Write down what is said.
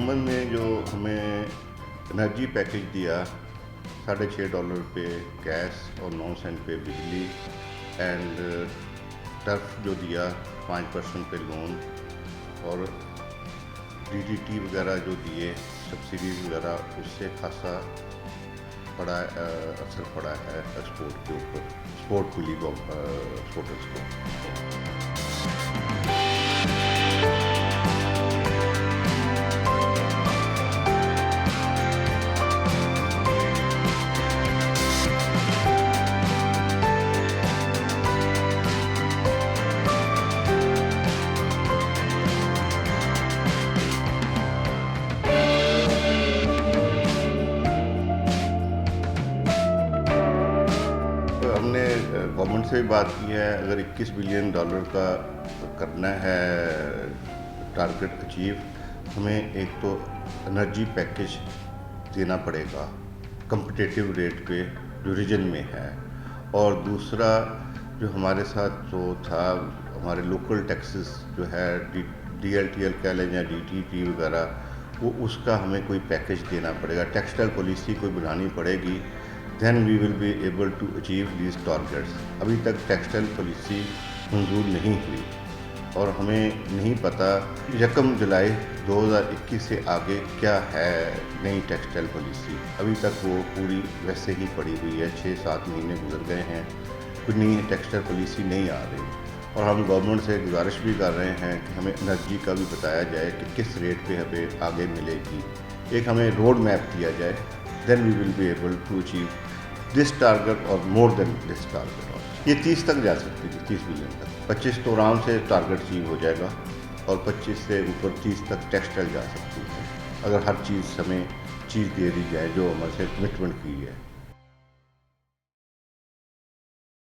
Government ने जो हमें एनर्जी पैकेज दिया $6.5 पे गैस और 9 सेंट पे बिजली एंड टर्फ जो दिया 5% पे लोन और डीडीटी वगैरह जो दिए सब्सिडीज़ वगैरह, उससे खासा बड़ा असर पड़ा है एक्सपोर्ट के ऊपर, एक्सपोर्ट मिली एक्सपोर्टर्स को। हमने गवर्नमेंट से भी बात की है, अगर $21 बिलियन का करना है टारगेट अचीव, हमें एक तो एनर्जी पैकेज देना पड़ेगा कम्पिटिटिव रेट पे जो रीजन में है, और दूसरा जो हमारे साथ जो था हमारे लोकल टैक्सेस जो है DLTL कह लें या DTT वगैरह, वो उसका हमें कोई पैकेज देना पड़ेगा, टेक्सटाइल पॉलिसी कोई बनानी पड़ेगी, then we will be able to achieve these targets। अभी तक टेक्सटाइल पॉलिसी मंजूर नहीं हुई और हमें नहीं पता 1 जुलाई 2021 से आगे क्या है नई टेक्सटाइल पॉलिसी। अभी तक वो पूरी वैसे ही पड़ी हुई है, 6-7 महीने गुजर गए हैं, कोई नई टेक्सटाइल पॉलिसी नहीं आ रही। और हम गवर्नमेंट से गुजारिश भी कर रहे हैं कि हमें एनर्जी का भी बताया जाए कि किस रेट पे हमें आगे मिलेगी, एक हमें रोड मैप दिया जाए, then we will be able to achieve this target or more than this target। ये 30 तक जा सकती है, 30 बिलियन तक। 25 तो आराम से टारगेट अचीव हो जाएगा और 25 से ऊपर 30 तक टेक्सटाइल जा सकती है, अगर हर चीज़ हमें चीज़ दे दी जाए जो हमारे से कमिटमेंट की है।